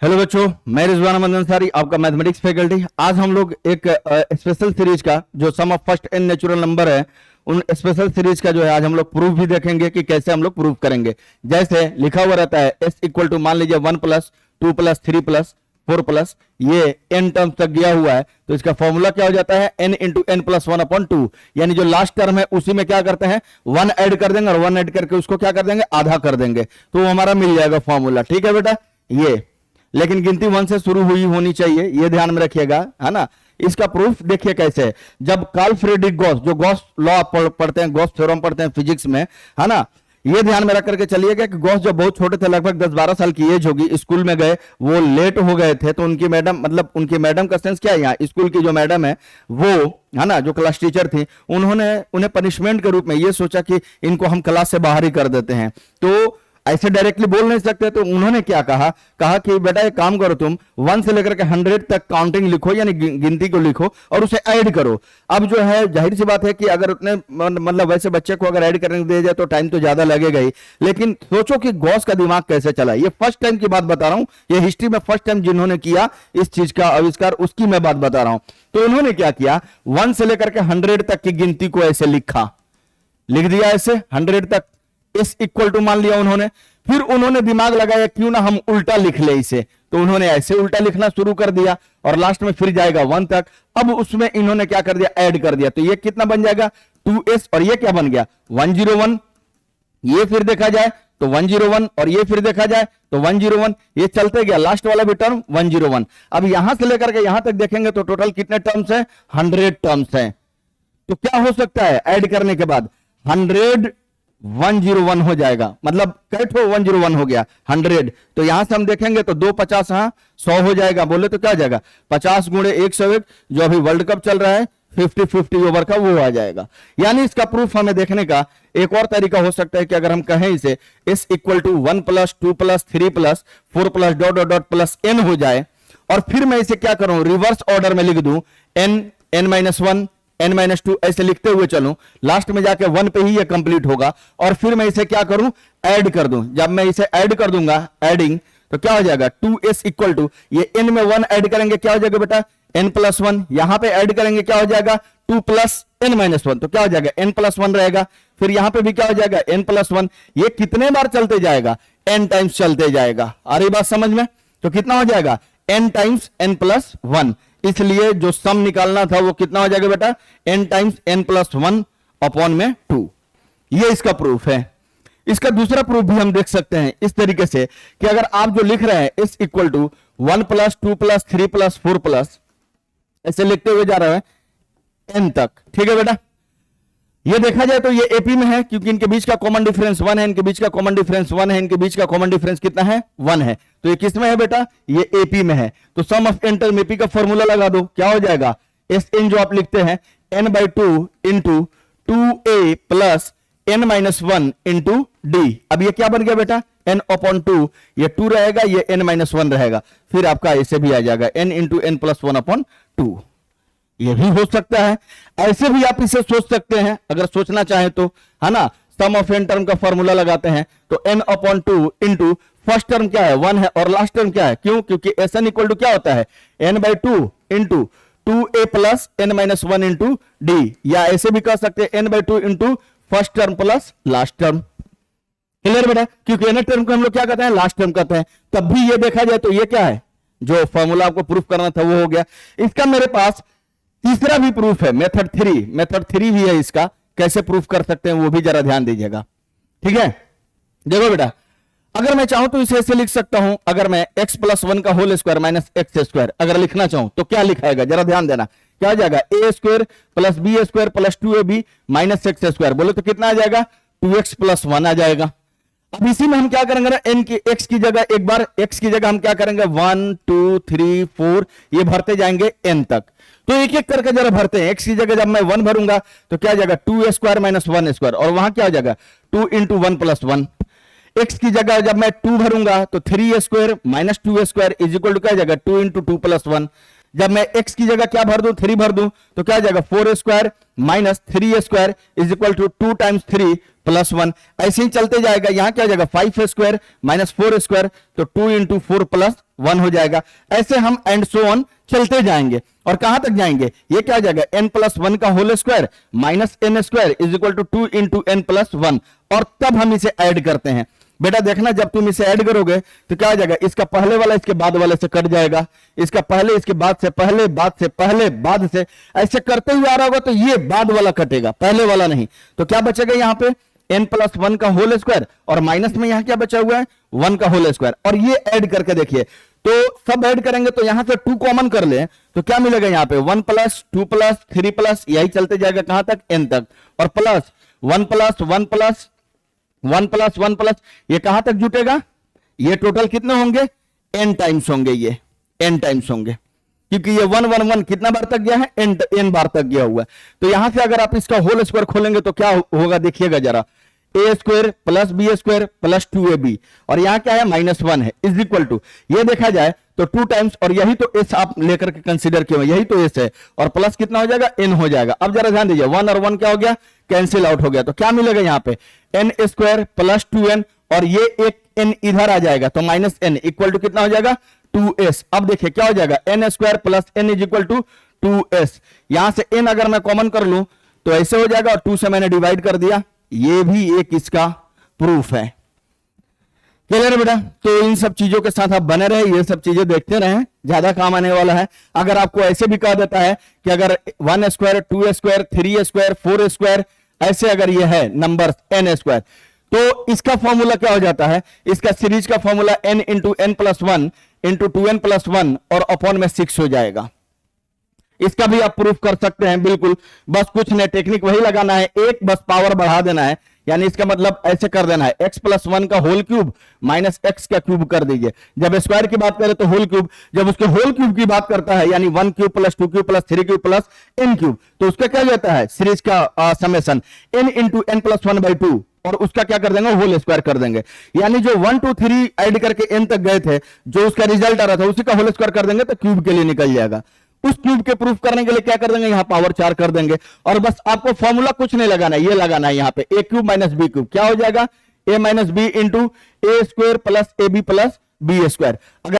Hello बच्चों, मैं रिजवान अहमद अंसारी, आपका मैथमेटिक्स फैकल्टी। आज हम लोग एक स्पेशल सीरीज का जो sum of first n natural number है, उन स्पेशल सीरीज का जो है आज हम लोग प्रूफ भी देखेंगे कि कैसे हम लोग प्रूफ करेंगे। जैसे लिखा हुआ रहता है एस इक्वल टू, मान लीजिए 1 प्लस 2 प्लस 3 प्लस 4 प्लस ये एन टर्म्स तक गया हुआ है, तो इसका फॉर्मूला क्या हो जाता है, एन इंटू एन प्लस 1/2। यानी जो लास्ट टर्म है उसी में क्या करते हैं, 1 ऐड कर देंगे और 1 ऐड करके उसको क्या कर देंगे, आधा कर देंगे, तो हमारा मिल जाएगा फॉर्मूला। ठीक है बेटा, ये लेकिन गिनती 1 से शुरू हुई होनी चाहिए, ये ध्यान में रखिएगा, है ना। इसका प्रूफ देखिए कैसे है। जब कार्ल फ्रेडरिक गॉस, जो गॉस लॉ पढ़ते हैं, गॉस थ्योरम पढ़ते हैं फिजिक्स में, है ना, ये ध्यान में रख करके चलिएगा कि गॉस जब बहुत छोटे थे, लगभग 10-12 साल की एज होगी, स्कूल में गए, वो लेट हो गए थे, तो उनकी मैडम, मतलब उनकी मैडम का सेंस क्या है, यहाँ स्कूल की जो मैडम है वो, है ना, जो क्लास टीचर थी, उन्होंने उन्हें पनिशमेंट के रूप में ये सोचा कि इनको हम क्लास से बाहर ही कर देते हैं। तो ऐसे डायरेक्टली बोल नहीं सकते, तो उन्होंने क्या कहा, कि बेटा एक काम करो, तुम 1 से लेकर के 100 तक काउंटिंग लिखो, यानी गिनती को लिखो और उसे ऐड करो। अब जो है जाहिर सी बात है कि अगर उतने मतलब वैसे बच्चे को अगर ऐड करने दिया जाए तो टाइम तो ज्यादा लगेगा ही, लेकिन सोचो कि गॉस का दिमाग कैसे चला। ये फर्स्ट टाइम की बात बता रहा हूं, ये हिस्ट्री में फर्स्ट टाइम जिन्होंने किया इस चीज का आविष्कार, उसकी मैं बात बता रहा हूं। तो उन्होंने क्या किया, 1 से लेकर के 100 तक की गिनती को ऐसे लिख दिया, ऐसे 100 तक इस इक्वल टू मान लिया उन्होंने। फिर उन्होंने दिमाग लगाया क्यों ना हम उल्टा लिख ले इसे, तो उन्होंने ऐसे उल्टा लिखना शुरू कर दिया और लास्ट में फिर जाएगा 1 तक। अब उसमें इन्होंने क्या कर दिया, ऐड कर दिया, तो ये कितना बन जाएगा 2s, और ये क्या बन गया 101। ये फिर देखा जाए तो 101 और ये फिर देखा जाए तो 101, ये चलते गया, लास्ट वाला भी टर्म 101। अब यहां से लेकर के यहां तक देखेंगे तो टोटल कितने टर्म्स हैं, 100 टर्म्स हैं। तो क्या हो सकता है, ऐड करने के बाद 100 101 हो जाएगा, मतलब कैठो 101 हो गया 100। तो यहां से हम देखेंगे तो 2 50, हाँ 100 हो जाएगा, बोले तो क्या हो जाएगा 50 गुणे 101, जो अभी वर्ल्ड कप चल रहा है 50-50 ओवर का, वो आ जाएगा। यानी इसका प्रूफ हमें देखने का एक और तरीका हो सकता है कि अगर हम कहें इसे s equal to 1 plus 2 plus 3 plus 4 plus dot dot dot plus n हो जाए, और फिर मैं इसे क्या करूं, रिवर्स ऑर्डर में लिख दूं, n-1 n-2 ऐसे लिखते हुए चलूं, लास्ट में जाके 1 पे ही ये कंप्लीट होगा, और फिर मैं इसे क्या करूं, ऐड कर दूं। जब मैं इसे ऐड कर दूंगा, एडिंग, तो क्या हो जाएगा 2s इक्वल टू, ये n में 1 ऐड करेंगे क्या हो जाएगा बेटा n+1, यहां पे ऐड करेंगे क्या हो जाएगा 2 प्लस n-1, तो क्या हो जाएगा n+1 रहेगा। फिर यहां पे भी क्या हो जाएगा n+1, ये कितने बार चलते जाएगा, n टाइम्स चलते जाएगा। आ रही बात समझ में, तो कितना हो जाएगा n टाइम्स n+1, इसलिए जो सम निकालना था वो कितना हो जाएगा बेटा n टाइम्स n+1 अपॉन में 2। ये इसका प्रूफ है। इसका दूसरा प्रूफ भी हम देख सकते हैं इस तरीके से कि अगर आप जो लिख रहे हैं s equal to 1 plus 2 plus 3 plus 4 plus, ऐसे लिखते हुए जा रहे हैं n तक, ठीक है बेटा। ये देखा जाए तो ये एपी में है, क्योंकि इनके बीच का कॉमन डिफरेंस 1 है, इनके बीच का कॉमन डिफरेंस 1 है, इनके बीच का कॉमन डिफरेंस कितना है 1 है, तो ये किस में है बेटा, ये एपी में है। तो सम ऑफ एन टर्म एपी का फॉर्मूला लगा दो, क्या हो जाएगा एस एन जो आप लिखते हैं n/2 into 2a plus n-1 into D. अब ये क्या बन गया बेटा n/2, ये 2 रहेगा, ये n-1 रहेगा, फिर आपका ऐसे भी आ जाएगा n इंटू n+1/2। ये भी हो सकता है, ऐसे भी आप इसे सोच सकते हैं अगर सोचना चाहें तो, है ना। सम ऑफ एन टर्म का फॉर्मूला लगाते हैं तो n/2 इंटू फर्स्ट टर्म क्या है 1 है और लास्ट टर्म क्या है, क्यों, क्योंकि SN इक्वल टू क्या होता है n/2 into 2a plus n-1 into D, या ऐसे भी कह सकते हैं n/2 into first term plus last term. Clear बेटा, क्योंकि n टर्म को हम लोग क्या कहते हैं, लास्ट टर्म कहते हैं। तब भी ये देखा जाए तो ये क्या है, जो फॉर्मूला आपको प्रूफ करना था वो हो गया। इसका मेरे पास तीसरा भी प्रूफ है, मेथड 3 भी है इसका, कैसे प्रूफ कर सकते हैं वो भी जरा ध्यान दीजिएगा, ठीक है। देखो बेटा, अगर मैं चाहूं तो इसे ऐसे लिख सकता हूं, अगर मैं x+1 का होल स्क्वायर माइनस x² अगर लिखना चाहूं तो क्या लिखाएगा, जरा ध्यान देना, क्या हो जाएगा a² plus b² plus 2ab minus x², बोले तो कितना आ जाएगा 2x+1 आ जाएगा। अब इसी में हम क्या करेंगे ना, n की x की जगह, एक बार x की जगह हम क्या करेंगे 1 2 3 4 ये भरते जाएंगे n तक, तो एक एक करके जरा भरते हैं। x की जगह जब मैं 1 भरूंगा तो क्या आ जाएगा 2a² माइनस 1² और वहां क्या हो जाएगा 2 इंटू 1+1। x की जगह जब मैं 2 भरूंगा तो 3a² minus 2a² is equal to क्या आ जाएगा 2 इंटू 2+1। जब मैं x की जगह क्या भर दूं, 3 भर दूं, तो क्या आ जाएगा 4a² minus 3a² is equal to 2 times 3 plus 1। ऐसे ही चलते जाएगा, यहां क्या हो जाएगा 5a² माइनस 4a², तो 2 इंटू 4 प्लस 1 हो जाएगा। ऐसे हम एंड सो ऑन चलते जाएंगे और कहां तक जाएंगे, ये क्या हो जाएगा n प्लस 1 का whole square minus n² is equal to 2 into n plus 1, और तब हम इसे ऐड करते हैं। बेटा देखना, जब तुम इसे ऐड करोगे तो क्या हो जाएगा, इसका पहले वाला इसके बाद वाले से कट जाएगा, इसका पहले इसके बाद से, पहले बाद से, पहले बाद से, ऐसे करते हुए आ रहा होगा तो ये बाद वाला कटेगा, पहले वाला नहीं। तो क्या बचेगा यहाँ पे n प्लस 1 का होल स्क्वायर, और माइनस में यहां क्या बचा हुआ है 1 का होल स्क्वायर, और ये ऐड करके देखिए, तो सब ऐड करेंगे तो यहां से 2 कॉमन कर ले तो क्या मिलेगा यहाँ पे 1 प्लस 2 प्लस 3 प्लस, यही चलते जाएगा कहां तक, n तक, और plus 1 plus 1 plus 1 plus 1 plus, ये कहां तक जुटेगा, ये टोटल कितने होंगे n टाइम्स होंगे, ये n टाइम्स होंगे, क्योंकि ये 1 1 1 कितना बार तक गया है, n बार तक गया हुआ है। तो यहां से अगर आप इसका होल स्क्वायर खोलेंगे तो क्या होगा, देखिएगा जरा, a² plus b² plus 2ab, और यहां क्या है -1 है, इज इक्वल टू, ये देखा जाए तो 2 टाइम्स, और यही तो s आप लेकर के कंसीडर किए, यही तो s है, और प्लस कितना हो जाएगा n हो जाएगा। अब जरा ध्यान दीजिए, 1 और 1 क्या हो गया, कैंसिल आउट हो गया, तो क्या मिलेगा यहाँ पे n² प्लस 2n, और ये एक n इधर आ जाएगा तो -n इक्वल टू कितना हो जाएगा 2s। अब देखिए क्या हो जाएगा n² plus n is equal to 2s, यहां से n अगर मैं कॉमन कर लूं तो ऐसे हो जाएगा, और 2 से मैंने डिवाइड कर दिया, ये भी एक इसका प्रूफ है। क्लियर है बेटा, तो इन सब चीजों के साथ आप बने रहे, ये सब चीजें देखते रहें, ज्यादा काम आने वाला है। अगर आपको ऐसे भी कह देता है कि अगर 1² 2² 3² 4² ऐसे अगर ये है नंबर n², तो इसका फॉर्मूला क्या हो जाता है, इसका सीरीज का formula n into n plus 1 into 2n plus 1 और अपॉन में 6 हो जाएगा। इसका भी आप प्रूफ कर सकते हैं, बिल्कुल, बस कुछ नहीं, टेक्निक वही लगाना है, एक बस पावर बढ़ा देना है, यानी इसका मतलब ऐसे कर देना है, x प्लस 1 का होल क्यूब माइनस x का क्यूब कर दीजिए। जब स्क्वायर की बात करें तो होल क्यूब, जब उसके होल क्यूब की बात करता है यानी 1 cube plus 2 cube plus 3 cube plus n cube, तो उसका क्या जाता है सीरीज का summation n into n plus 1/2, और उसका क्या कर देंगे होल स्क्वायर कर देंगे, यानी जो 1 2 3 ऐड करके n तक गए थे, जो उसका रिजल्ट आ रहा था उसी का होल स्क्वायर कर देंगे तो क्यूब के लिए निकल जाएगा। उस क्यूब के प्रूफ करने के लिए क्या कर देंगे, यहां पावर 4 कर देंगे, और बस आपको फॉर्मूला कुछ नहीं लगाना है, ये लगाना है यहां पे a cube minus b cube, क्या हो जाएगा a minus b into a² plus ab plus b²। अगर